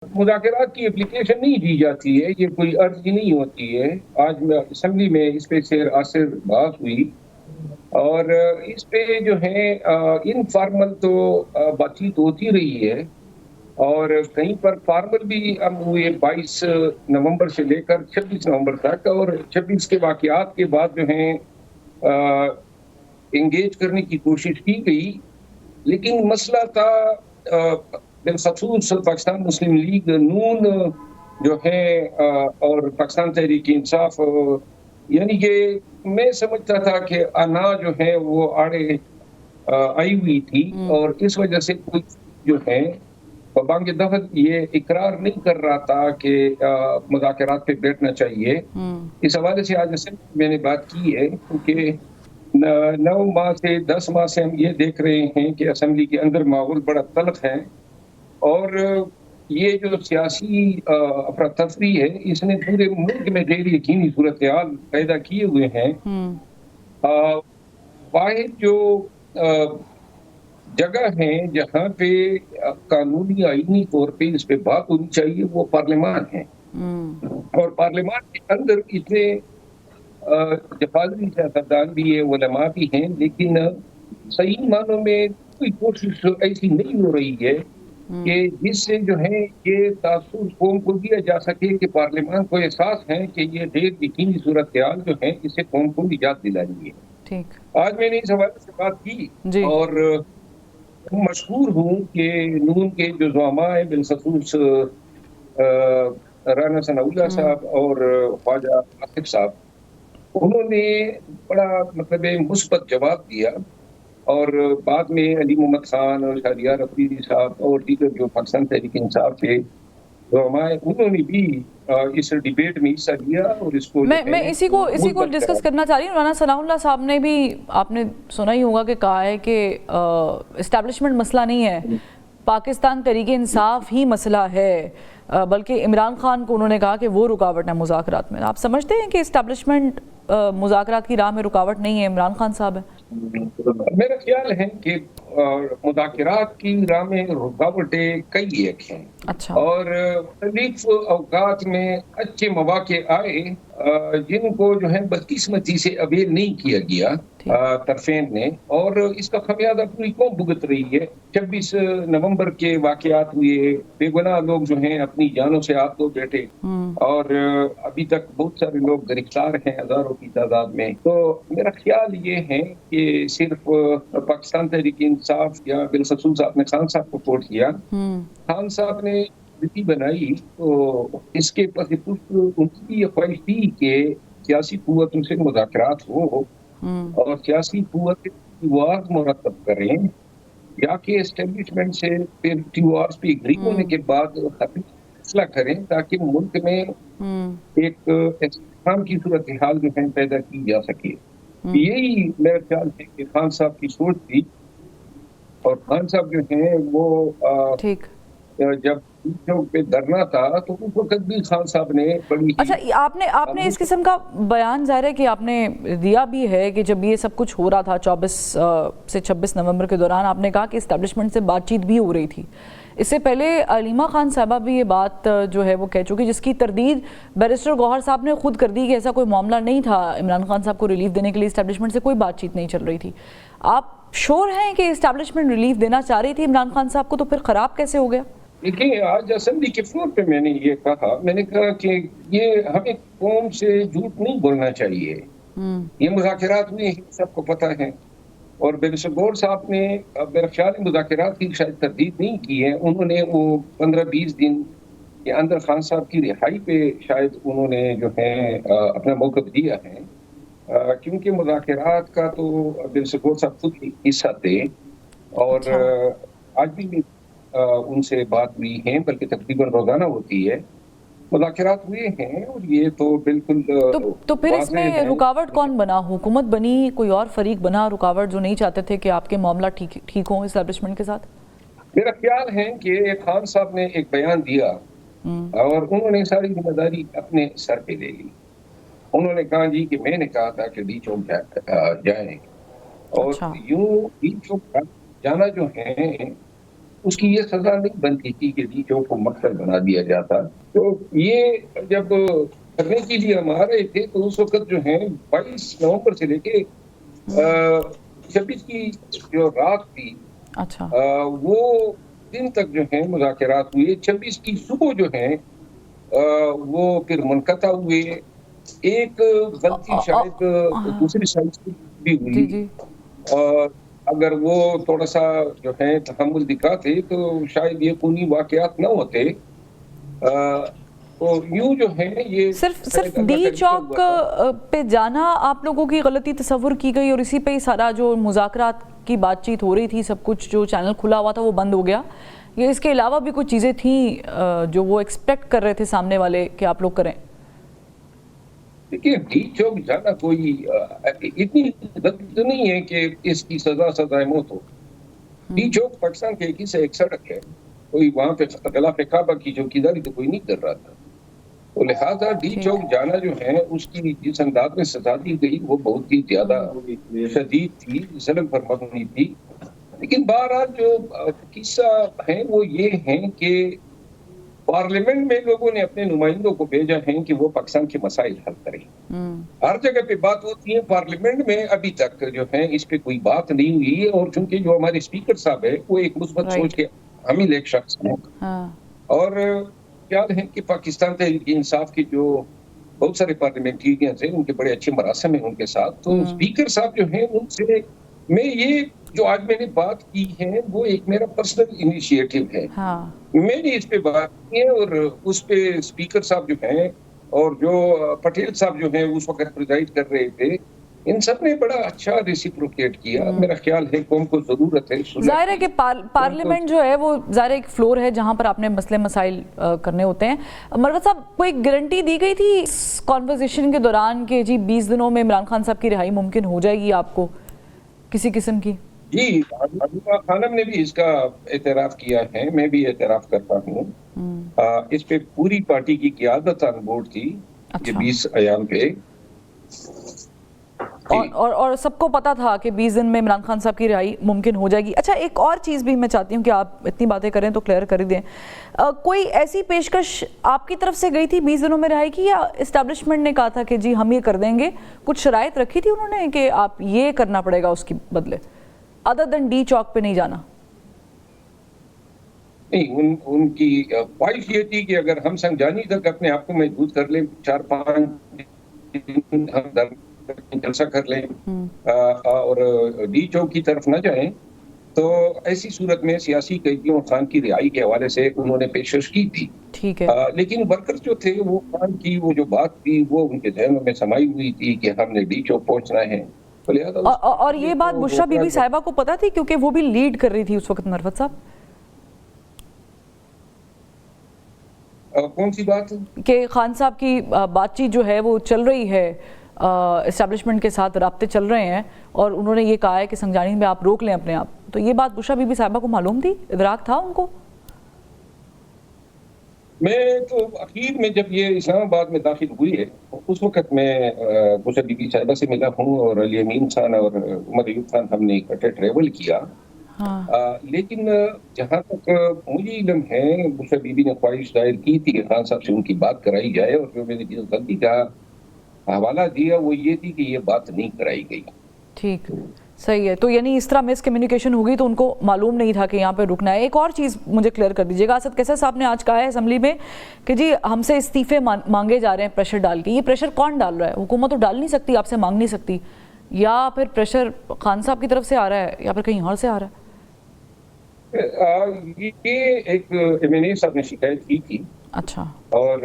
مذاکرات کی اپلیکیشن نہیں دی جاتی ہے، یہ کوئی عرضی نہیں ہوتی ہے۔ آج میں اسمبلی میں اس پہ سیر آصر بات ہوئی اور اس پہ جو ہے انفارمل تو بات چیت ہوتی رہی ہے اور کہیں پر فارمل بھی ہم ہوئے 22 نومبر سے لے کر 26 نومبر تک، اور 26 کے واقعات کے بعد جو ہیں انگیج کرنے کی کوشش کی گئی، لیکن مسئلہ تھا بالخصوص پاکستان مسلم لیگ نون جو ہے اور پاکستان تحریک انصاف، یعنی کہ میں سمجھتا تھا کہ انا جو ہے وہ آڑے آئی ہوئی تھی اور اس وجہ سے کوئی جو ہے بانگ دفعہ یہ اقرار نہیں کر رہا تھا کہ مذاکرات پہ بیٹھنا چاہیے۔ اس حوالے سے آج میں نے بات کی ہے کیونکہ 9 ماہ سے 10 ماہ سے ہم یہ دیکھ رہے ہیں کہ اسمبلی کے اندر ماحول بڑا تلخ ہے اور یہ جو سیاسی افراتفری ہے اس نے پورے ملک میں غیر یقینی صورتحال پیدا کیے ہوئے ہیں۔ واحد جو جگہ ہیں جہاں پہ قانونی آئینی طور پہ اس پہ بات ہونی چاہیے وہ پارلیمان ہے، اور پارلیمان کے اندر اتنے جفاظی سیاستدان بھی ہیں، علماء بھی ہیں، لیکن صحیح معنوں میں کوئی کوشش ایسی نہیں ہو رہی ہے کہ جس سے جو ہے یہ تاثر قوم کو دیا جا سکے کہ پارلیمان کو احساس ہے کہ یہ غیر یقینی صورتحال جو ہے اسے قوم کو نجات دلانی ہے۔ آج میں نے اس حوالے سے بات کی اور مشہور ہوں کہ نون کے جو زعماء ہیں بالخصوص رانا ثناء اللہ صاحب اور خواجہ آصف صاحب، انہوں نے بڑا مثبت جواب دیا، اور بعد میں علی محمد خان اور شہریار افریدی صاحب اور دیگر جو پاکستان تحریک انصاف کے زعماء انہوں نے بھی اس ڈیبیٹ میں حصہ لیا اور اس کو میں اسی کو ڈسکس کرنا چاہ رہی ہوں۔ رانا ثناء اللہ صاحب نے بھی آپ نے سنا ہی ہوگا کہ کہا ہے کہ اسٹیبلشمنٹ مسئلہ نہیں ہے، پاکستان تحریک انصاف ہی مسئلہ ہے، بلکہ عمران خان کو انہوں نے کہا کہ وہ رکاوٹ ہے مذاکرات میں۔ آپ سمجھتے ہیں کہ اسٹیبلشمنٹ مذاکرات کی راہ میں رکاوٹ نہیں ہے، عمران خان صاحب ہے؟ میرا خیال ہے کہ مذاکرات کی راہ میں رکاوٹیں کئی ایک ہیں، اور مختلف اوقات میں اچھے مواقع آئے جن کو جو ہے بدقسمتی سے اویل نہیں کیا گیا طرفین نے، اور اس کا خمیازہ پوری قوم بھگت رہی ہے۔ 26 نومبر کے واقعات ہوئے، بے گناہ لوگ جو ہیں اپنی جانوں سے ہاتھ دھو بیٹھے، اور ابھی تک بہت سارے لوگ گرفتار ہیں ہزاروں کی تعداد میں۔ تو میرا خیال یہ ہے کہ صرف پاکستان تحریک انصاف یا بالخصوص آپ نے خان صاحب کو کوٹ کیا، خان صاحب نے کمیٹی بنائی تو اس کے پس ان کی یہ خواہش تھی کہ سیاسی قوتوں سے مذاکرات ہو اور سیاسی قوت ٹیوارز مرتب کریں، یا کہ اسٹیبلشمنٹ سے پھر ٹیوارز پہ اگری ہونے کے بعد فیصلہ کریں تاکہ ملک میں ایک استحکام کی صورتحال جو ہے پیدا کی جا سکے۔ یہی میرا خیال ہے کہ خان صاحب کی سوچ تھی، اور خان صاحب جو ہیں وہ جب پہ دھرنا تھا تو اس وقت بھی خان صاحب نے بڑی اچھا آپ نے اس قسم کا بیان ظاہر ہے کہ آپ نے دیا بھی ہے کہ جب یہ سب کچھ ہو رہا تھا 24 سے 26 نومبر کے دوران، آپ نے کہا کہ اسٹیبلشمنٹ سے بات چیت بھی ہو رہی تھی۔ اس سے پہلے علیمہ خان صاحبہ بھی یہ بات جو ہے وہ کہہ چکی، جس کی تردید بیرسٹر گوہر صاحب نے خود کر دی کہ ایسا کوئی معاملہ نہیں تھا، عمران خان صاحب کو ریلیف دینے کے لیے اسٹیبلشمنٹ سے کوئی بات چیت نہیں چل رہی تھی۔ آپ شور ہیں کہ اسٹیبلشمنٹ ریلیف دینا چاہ رہی تھی عمران خان صاحب کو، تو پھر خراب کیسے ہو گیا؟ دیکھیں، آج اسمبلی کے فلور پہ میں نے یہ کہا، میں نے کہا کہ یہ ہمیں قوم سے جھوٹ نہیں بولنا چاہیے۔ یہ مذاکرات ہوئے ہیں، سب کو پتہ ہے، اور بیرسٹر گوہر صاحب نے میرا خیال مذاکرات کی شاید تردید نہیں کی ہے، انہوں نے وہ 15-20 دن کے اندر خان صاحب کی رہائی پہ شاید انہوں نے جو ہے اپنا موقف دیا ہے، کیونکہ مذاکرات کا تو بیرسٹر گوہر صاحب خود حصہ تھے، اور آج بھی ان سے بات ہوئی ہے، بلکہ تقریباً روزانہ ہوتی ہے، مذاکرات ہوئے ہیں، اور یہ تو بالکل تو پھر اس میں رکاوٹ کون بنا؟ حکومت بنی، کوئی اور فریق بنا رکاوٹ، جو نہیں چاہتے تھے کہ آپ کے معاملہ ٹھیک ہوں اسٹیبلشمنٹ کے ساتھ؟ میرا خیال ہے کہ خان صاحب نے ایک بیان دیا اور انہوں نے ساری ذمہ داری اپنے سر پہ لے لی۔ انہوں نے کہا جی کہ میں نے کہا تھا کہ ڈی چوک جائیں، اور یوں ڈی چوک جانا جو ہے اس کی یہ سزا نہیں بنتی تھی کہ ڈی چوک کو مقتل بنا دیا جاتا. تو یہ جب کرنے کے لیے ہم آ رہے تھے تو اس وقت جو ہے 22 نومبر سے لے کے 26 کی جو رات تھی اچھا وہ دن تک جو ہے مذاکرات ہوئے. 26 کی صبح جو ہے وہ پھر منقطع ہوئے. ایک غلطی شاید دوسری سائڈ سے بھی ہوئی, جی اور اگر وہ تھوڑا سا جو ہے تحمل دکھاتے تو شاید یہ خونی واقعات نہ ہوتے. تو یوں جو ہے یہ صرف ڈی چوک پہ جانا آپ لوگوں کی غلطی تصور کی گئی اور اسی پہ ہی سارا جو مذاکرات کی بات چیت ہو رہی تھی, سب کچھ جو چینل کھلا ہوا تھا وہ بند ہو گیا, یا اس کے علاوہ بھی کچھ چیزیں تھیں جو وہ ایکسپیکٹ کر رہے تھے سامنے والے کہ آپ لوگ کریں؟ دیکھیے ڈی چوک جانا کوئی اتنی غلط نہیں ہے کہ اس کی سزائے موت ہو. ڈی چوک پاکستان کے ایک ہی سے ایک سڑک ہے, کوئی وہاں پہ خلاف کعبہ کی چوکیداری تو کوئی نہیں کر رہا تھا. تو لہٰذا ڈی چوک جانا جو ہے اس کی جس انداز میں سزا دی گئی وہ بہت ہی زیادہ شدید تھی, ظلم پر مبنی تھی. لیکن بہرحال جو قصہ ہے وہ یہ ہے کہ پارلیمنٹ میں لوگوں نے اپنے نمائندوں کو بھیجا ہے کہ وہ پاکستان کے مسائل حل کریں. ہر جگہ پہ بات ہوتی ہے, پارلیمنٹ میں ابھی تک جو ہے اس پہ کوئی بات نہیں ہوئی ہے. اور چونکہ جو ہمارے اسپیکر صاحب ہے وہ ایک مثبت سوچ کے حامل ایک شخص ہیں, اور خیال ہے کہ پاکستان تحریک انصاف کے جو بہت سارے پارلیمنٹیرینز ہیں ان کے بڑے اچھے مراسم ہیں ان کے ساتھ. تو اسپیکر صاحب جو ہیں ان سے میں یہ جو آج میں نے بات کی ہے وہ ایک میرا پرسنل انیشیٹو ہے. میں نے اس پہ بات کی ہے, اور اس پہ اسپیکر صاحب جو ہیں اور جو پٹیل صاحب جو ہیں اس وقت پریزائڈ کر رہے تھے, ان سب نے بڑا اچھا ریسیپروکیٹ کیا. میرا خیال ہے قوم کو ضرورت ہے. ظاہر ہے کہ پارلیمنٹ جو ہے وہ ظاہر ایک فلور ہے جہاں پر آپ نے مسئلے مسائل کرنے ہوتے ہیں. مروت صاحب, کوئی گارنٹی دی گئی تھی اس کانورسیشن کے دوران کہ جی 20 دنوں میں عمران خان صاحب کی رہائی ممکن ہو جائے گی آپ کو کسی قسم کی؟ جی, عبداللہ خانم نے بھی اس کا اعتراف کیا ہے, میں بھی اعتراف کرتا ہوں. اس پہ پوری پارٹی کی قیادت آن بورڈ تھی 20 ایام پہ, اور سب کو پتا تھا کہ 20 دن میں عمران خان صاحب کی رہائی ممکن ہو جائے گی. اچھا, ایک اور چیز بھی میں چاہتی ہوں کہ آپ اتنی باتیں کریں تو کلیئر کر دیں, کوئی ایسی پیشکش آپ کی طرف سے گئی تھی 20 دنوں میں رہائی کی, یا اسٹیبلشمنٹ نے کہا تھا کہ جی ہم یہ کر دیں گے؟ کچھ شرائط رکھی تھی انہوں نے کہ آپ یہ کرنا پڑے گا اس کی بدلے, ادر دین ڈی چوک پہ نہیں جانا؟ نہیں, ان کی خواہش یہ تھی کہ اگر ہم سنجانی تک اپنے آپ کو محدود کر لیں, 4-5 دن ہم جلسہ کر لیں اور ڈی چوک کی طرف نہ جائیں, تو ایسی صورت میں سیاسی قیدیوں خان کی رہائی کے حوالے سے انہوں نے پیشکش کی تھی. ٹھیک ہے, لیکن ورکرز جو تھے وہ خان کی وہ جو بات تھی وہ ان کے ذہنوں میں سمائی ہوئی تھی کہ ہم نے ڈی چوک پہنچنا ہے. اور یہ بات بشرا بی بی صاحبہ کو پتا تھی کیونکہ وہ بھی لیڈ کر رہی تھی اس وقت؟ مروت صاحب, کون سی بات؟ کہ خان صاحب کی بات چیت جو ہے وہ چل رہی ہے, اسٹیبلشمنٹ کے ساتھ رابطے چل رہے ہیں, اور انہوں نے یہ کہا ہے کہ سنجانی میں آپ روک لیں اپنے آپ, تو یہ بات بشرا بی بی صاحبہ کو معلوم تھی, ادراک تھا ان کو؟ میں تو اخیر میں جب یہ اسلام آباد میں داخل ہوئی ہے اس وقت میں بشرا بی بی صاحبہ سے ملا ہوں, اور علی امین خان اور عمر ایوب خان ہم نے اکٹھے ٹریول کیا. لیکن جہاں تک مجھے علم ہے بشرا بی بی نے خواہش ظاہر کی تھی کہ خان صاحب سے ان کی بات کرائی جائے, اور جو میں نے جس غلطی کا حوالہ دیا وہ یہ تھی کہ یہ بات نہیں کرائی گئی. ٹھیک, صحیح ہے. تو یعنی اس طرح مس کمیونیکیشن ہوگی تو ان کو معلوم نہیں تھا کہ یہاں پہ رکنا ہے. ایک اور چیز مجھے کلیئر کر دیجیے گا, اسد کیسر صاحب نے آج کہا ہے اسمبلی میں کہ جی ہم سے استعفے مانگے جا رہے ہیں پریشر ڈال کے. یہ پریشر کون ڈال رہا ہے؟ حکومت تو ڈال نہیں سکتی, آپ سے مانگ نہیں سکتی, یا پھر پریشر خان صاحب کی طرف سے آ رہا ہے یا پھر کہیں اور سے آ رہا ہے؟ یہ ایک MNA صاحب نے شکایت کی تھی, اچھا, اور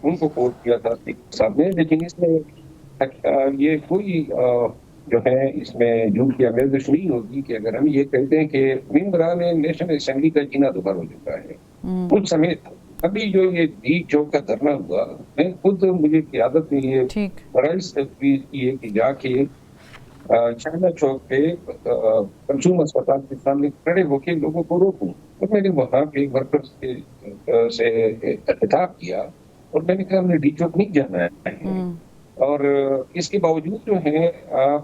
ان کو کوٹ کیا تھا صاحب نے, لیکن اس میں یہ کوئی جو ہے اس میں جھوٹ کی آمیزش نہیں ہوگی کہ اگر ہم یہ کہتے ہیں کہ ممبران نیشنل اسمبلی کا جینا دوبارہ ہو چکا ہے. کچھ سمیت ابھی جو یہ ڈی چوک کا دھرنا ہوا, میں خود مجھے قیادت میں یہ فرائض تجویز کی ہے کہ جا کے چائنا چوک پہ کنزیومر اسپتال کے سامنے کھڑے ہو کے لوگوں کو روکوں, اور میں نے وہاں کے ورکرز سے خطاب کیا, اور میں نے کہا ہم نے ڈی چوک نہیں جانا ہے. اور اس کے باوجود جو ہے آپ